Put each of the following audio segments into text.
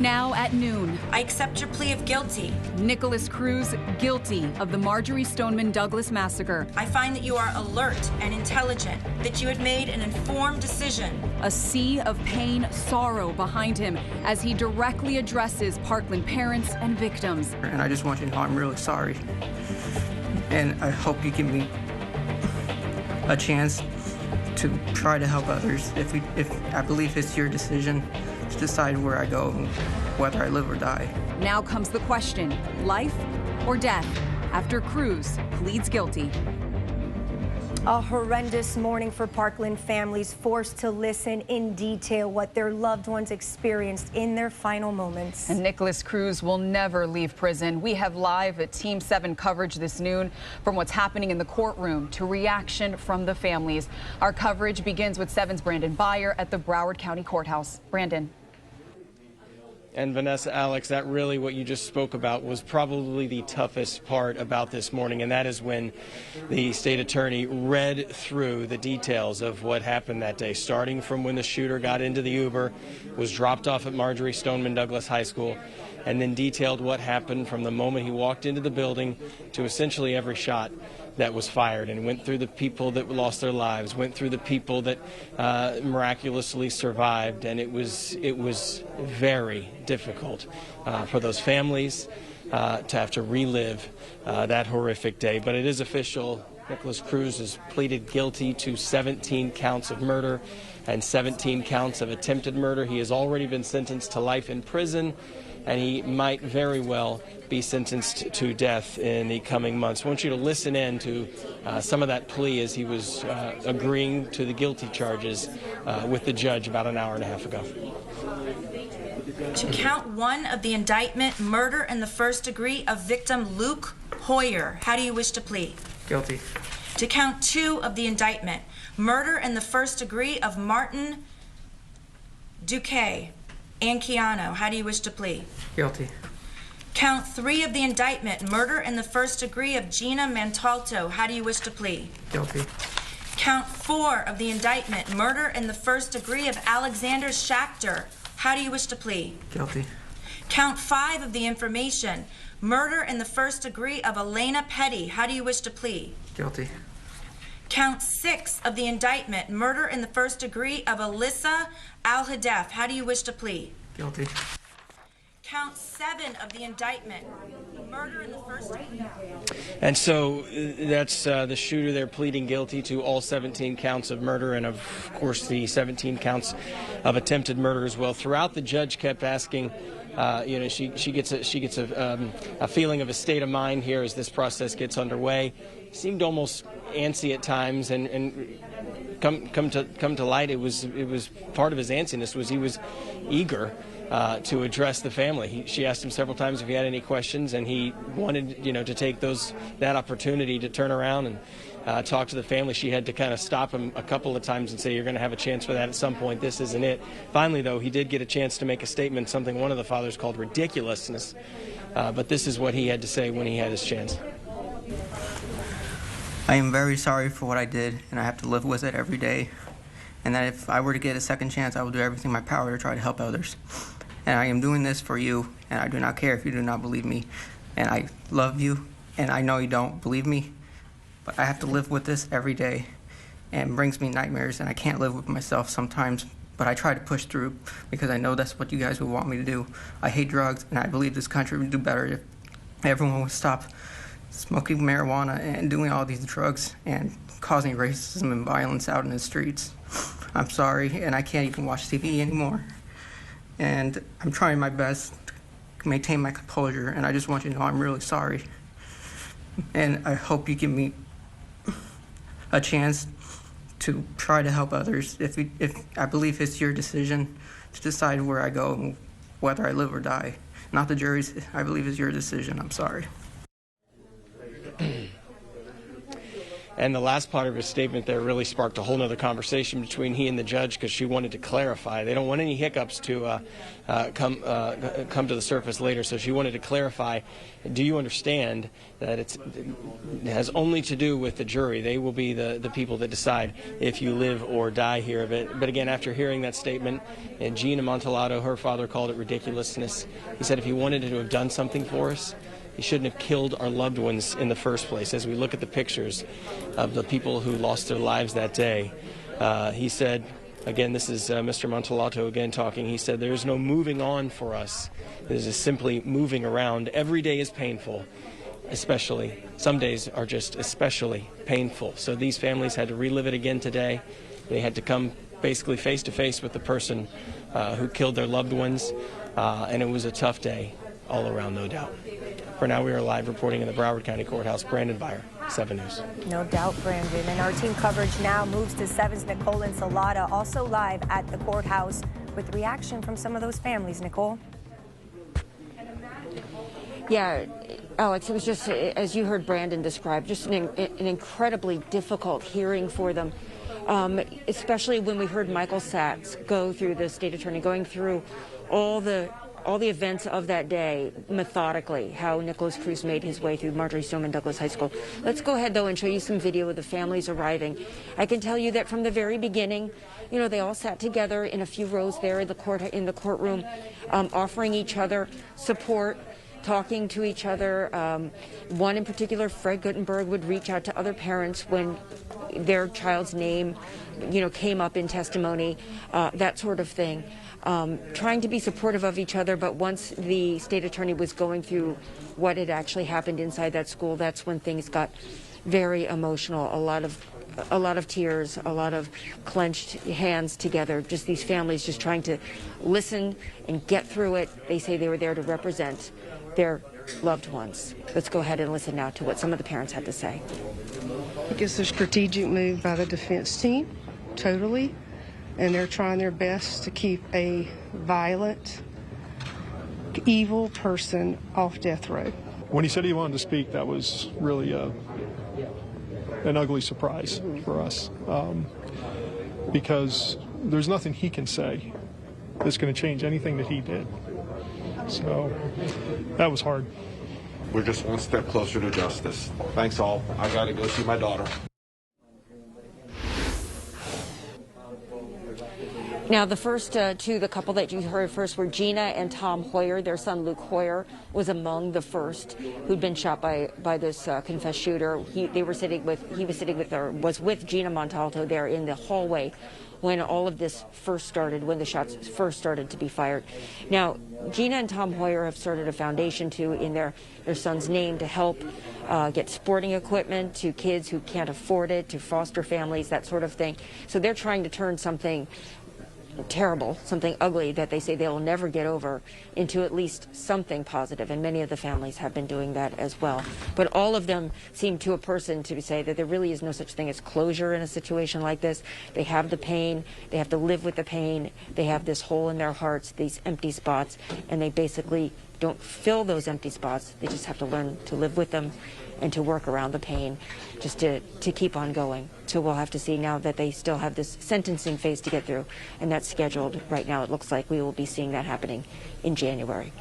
Now at noon, I accept your plea of guilty. Nikolas Cruz guilty of the Marjory Stoneman Douglas massacre. I find that you are alert and intelligent, that you had made an informed decision. A sea of pain, sorrow behind him as he directly addresses Parkland parents and victims. And I just want you to know I'm really sorry. And I hope you give me a chance to try to help others. If I believe it's your decision to decide where I go, whether I live or die. Now comes the question, life or death, after Cruz pleads guilty. A horrendous morning for Parkland families, forced to listen in detail what their loved ones experienced in their final moments. And Nikolas Cruz will never leave prison. We have live at Team 7 coverage this noon from what's happening in the courtroom to reaction from the families. Our coverage begins with 7's Brandon Byer at the Broward County Courthouse. Brandon. And Vanessa, Alex, that really what you just spoke about was probably the toughest part about this morning, and that is when the state attorney read through the details of what happened that day, starting from when the shooter got into the Uber, was dropped off at Marjory Stoneman Douglas High School, and then detailed what happened from the moment he walked into the building to essentially every shot that was fired, and went through the people that lost their lives, went through the people that miraculously survived, and it was very difficult for those families to have to relive that horrific day. But it is official. Nikolas Cruz has pleaded guilty to 17 counts of murder and 17 counts of attempted murder. He has already been sentenced to life in prison, and he might very well be sentenced to death in the coming months. I want you to listen in to some of that plea as he was agreeing to the guilty charges with the judge about an hour and a half ago. To count 1 of the indictment, murder in the first degree of victim Luke Hoyer, how do you wish to plead? Guilty. To count 2 of the indictment, murder in the first degree of Martin Duque Anchiano, how do you wish to plead? Guilty. Count 3 of the indictment, murder in the first degree of Gina Montalto, how do you wish to plead? Guilty. Count 4 of the indictment, murder in the first degree of Alexander Schachter, how do you wish to plead? Guilty. Count 5 of the information, murder in the first degree of Elena Petty, how do you wish to plead? Guilty. Count 6 of the indictment, murder in the first degree of Alyssa Al-Hadef, how do you wish to plead? Guilty. Count 7 of the indictment, murder in the first degree. And so that's the shooter there pleading guilty to all 17 counts of murder, and of course the 17 counts of attempted murder as well. Throughout, the judge kept asking, she gets a feeling of a state of mind here as this process gets underway. Seemed almost antsy at times, and come to light, it was part of his antsiness was he was eager to address the family. She asked him several times if he had any questions, and he wanted to take that opportunity to turn around and talk to the family. She had to kind of stop him a couple of times and say, you're going to have a chance for that at some point. This isn't it. Finally, though, he did get a chance to make a statement, something one of the fathers called ridiculousness. But this is what he had to say when he had his chance. I am very sorry for what I did, and I have to live with it every day. And that if I were to get a second chance, I will do everything in my power to try to help others. And I am doing this for you, and I do not care if you do not believe me. And I love you, and I know you don't believe me, but I have to live with this every day. And it brings me nightmares, and I can't live with myself sometimes, but I try to push through because I know that's what you guys would want me to do. I hate drugs, and I believe this country would do better if everyone would stop smoking marijuana and doing all these drugs and causing racism and violence out in the streets. I'm sorry, and I can't even watch TV anymore. And I'm trying my best to maintain my composure, and I just want you to know I'm really sorry. And I hope you give me a chance to try to help others. If I believe it's your decision to decide where I go and whether I live or die. Not the jury's. I believe it's your decision. I'm sorry. And the last part of his statement there really sparked a whole nother conversation between he and the judge, because she wanted to clarify. They don't want any hiccups to come to the surface later, so she wanted to clarify, do you understand that it has only to do with the jury? They will be the people that decide if you live or die here. But again, after hearing that statement, and Gina Montalato, her father, called it ridiculousness. He said if he wanted to have done something for us, he shouldn't have killed our loved ones in the first place. As we look at the pictures of the people who lost their lives that day, he said, again, this is Mr. Montalato again talking, he said, there is no moving on for us. This is simply moving around. Every day is painful, especially. Some days are just especially painful. So these families had to relive it again today. They had to come basically face to face with the person who killed their loved ones, and it was a tough day all around, no doubt. For now, we are live reporting in the Broward County Courthouse. Brandon Byer, 7 News. No doubt, Brandon. And our team coverage now moves to 7's Nicole Ensalada, also live at the courthouse with reaction from some of those families. Nicole? Yeah, Alex, it was just, as you heard Brandon describe, just an incredibly difficult hearing for them, especially when we heard Michael Sachs go through, the state attorney, going through all the events of that day methodically, how Nikolas Cruz made his way through Marjory Stoneman Douglas High School. Let's go ahead, though, and show you some video of the families arriving. I can tell you that from the very beginning, you know, they all sat together in a few rows there in the courtroom, offering each other support, talking to each other. One in particular, Fred Guttenberg, would reach out to other parents when their child's name, you know, came up in testimony, that sort of thing. Trying to be supportive of each other, but once the state attorney was going through what had actually happened inside that school, that's when things got very emotional. A lot of tears, a lot of clenched hands together, just these families just trying to listen and get through it. They say they were there to represent their loved ones. Let's go ahead and listen now to what some of the parents had to say. I think it's a strategic move by the defense team, totally. And they're trying their best to keep a violent, evil person off death row. When he said he wanted to speak, that was really an ugly surprise for us, because there's nothing he can say that's going to change anything that he did. So that was hard. We're just one step closer to justice. Thanks all. I got to go see my daughter. Now, the first the couple that you heard first were Gina and Tom Hoyer. Their son, Luke Hoyer, was among the first who'd been shot by this confessed shooter. He was with Gina Montalato there in the hallway when all of this first started, when the shots first started to be fired. Now, Gina and Tom Hoyer have started a foundation, too, in their son's name to help get sporting equipment to kids who can't afford it, to foster families, that sort of thing. So they're trying to turn something terrible, something ugly that they say they'll never get over, into at least something positive, and many of the families have been doing that as well. But all of them seem to a person to say that there really is no such thing as closure in a situation like this. They have the pain, they have to live with the pain, they have this hole in their hearts, these empty spots, and they basically don't fill those empty spots. They just have to learn to live with them and to work around the pain, just to keep on going. So we'll have to see now that they still have this sentencing phase to get through, and that's scheduled right now. It looks like we will be seeing that happening in January.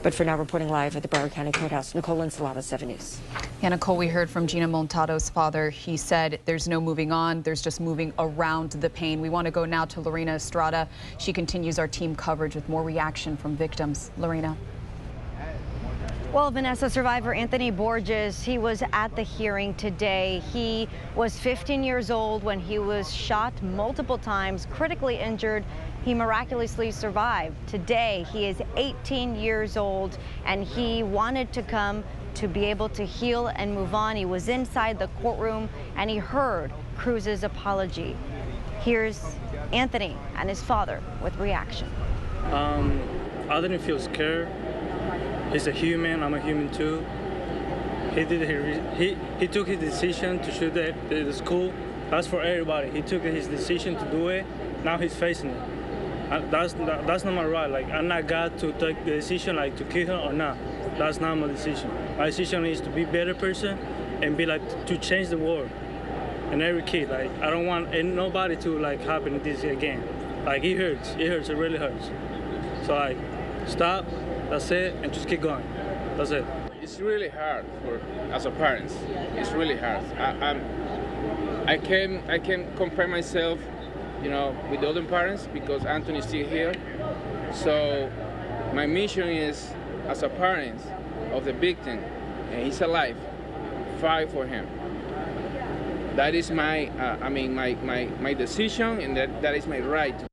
But for now, reporting live at the Broward County Courthouse, Nicole Ensalada, 7 News. Yeah, Nicole, we heard from Gina Montalato's father. He said there's no moving on, there's just moving around the pain. We want to go now to Lorena Estrada. She continues our team coverage with more reaction from victims. Lorena. Well, Vanessa, survivor Anthony Borges, he was at the hearing today. He was 15 years old when he was shot multiple times, critically injured. He miraculously survived. Today, he is 18 years old, and he wanted to come to be able to heal and move on. He was inside the courtroom, and he heard Cruz's apology. Here's Anthony and his father with reaction. I didn't feel scared. He's a human, I'm a human too. He took his decision to shoot the school. That's for everybody. He took his decision to do it. Now he's facing it. That's not my right. Like, I'm not God to take the decision like to kill him or not. That's not my decision. My decision is to be a better person and be like to change the world. and every kid. Like, I don't want nobody to like happen this again. Like, it hurts, it really hurts. So like, stop, that's it, and just keep going. That's it. It's really hard as a parent. It's really hard. I can compare myself, you know, with the other parents because Anthony's still here. So my mission is, as a parent of the victim, and he's alive, fight for him. That is my, my decision, and that is my right.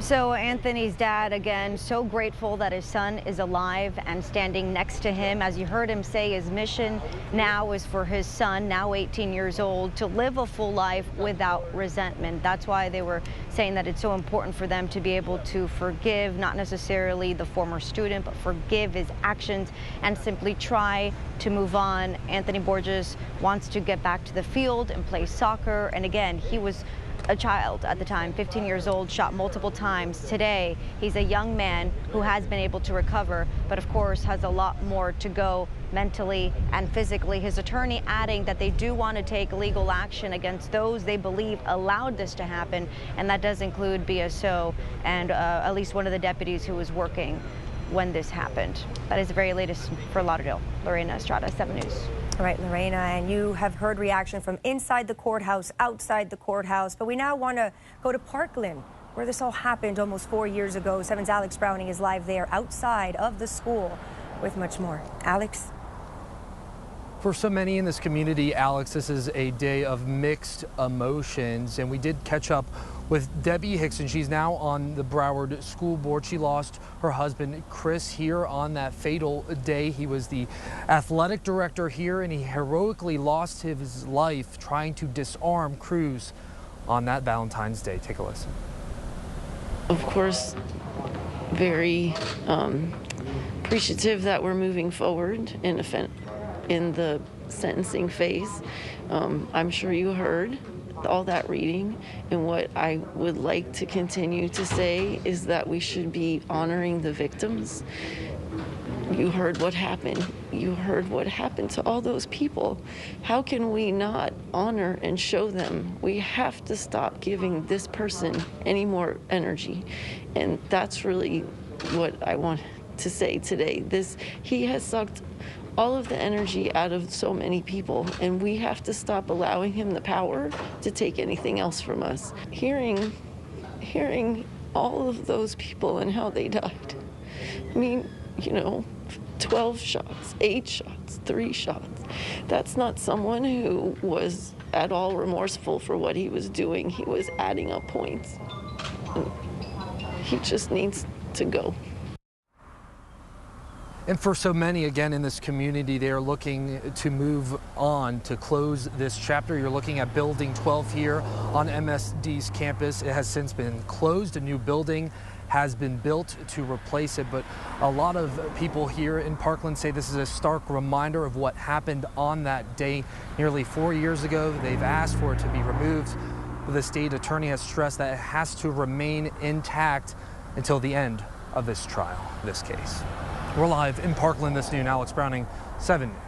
So Anthony's dad, again, so grateful that his son is alive and standing next to him. As you heard him say, his mission now is for his son, now 18 years old, to live a full life without resentment. That's why they were saying that it's so important for them to be able to forgive, not necessarily the former student, but forgive his actions and simply try to move on. Anthony Borges wants to get back to the field and play soccer. And again, he was a child at the time, 15 years old, shot multiple times. Today, he's a young man who has been able to recover, but of course has a lot more to go mentally and physically. His attorney adding that they do want to take legal action against those they believe allowed this to happen, and that does include BSO and at least one of the deputies who was working when this happened. That is the very latest for Lauderdale. Lorena Estrada, 7 News. All right, Lorena, and you have heard reaction from inside the courthouse, outside the courthouse, but we now want to go to Parkland, where this all happened almost 4 years ago. 7's Alex Browning is live there outside of the school with much more. Alex? For so many in this community, Alex, this is a day of mixed emotions, and we did catch up with Debbie Hickson. She's now on the Broward School Board. She lost her husband, Chris, here on that fatal day. He was the athletic director here, and he heroically lost his life trying to disarm Cruz on that Valentine's Day. Take a listen. Of course, very appreciative that we're moving forward in the sentencing phase. I'm sure you heard all that reading, and what I would like to continue to say is that we should be honoring the victims. You heard what happened. You heard what happened to all those people. How can we not honor and show them? We have to stop giving this person any more energy, and that's really what I want to say today. He has sucked all of the energy out of so many people, and we have to stop allowing him the power to take anything else from us. Hearing all of those people and how they died. I mean, you know, 12 shots, 8 shots, 3 shots. That's not someone who was at all remorseful for what he was doing. He was adding up points. And he just needs to go. And for so many, again, in this community, they are looking to move on, to close this chapter. You're looking at Building 12 here on MSD's campus. It has since been closed. A new building has been built to replace it. But a lot of people here in Parkland say this is a stark reminder of what happened on that day nearly 4 years ago. They've asked for it to be removed. The state attorney has stressed that it has to remain intact until the end of this trial, this case. We're live in Parkland this noon. Alex Browning, 7 News.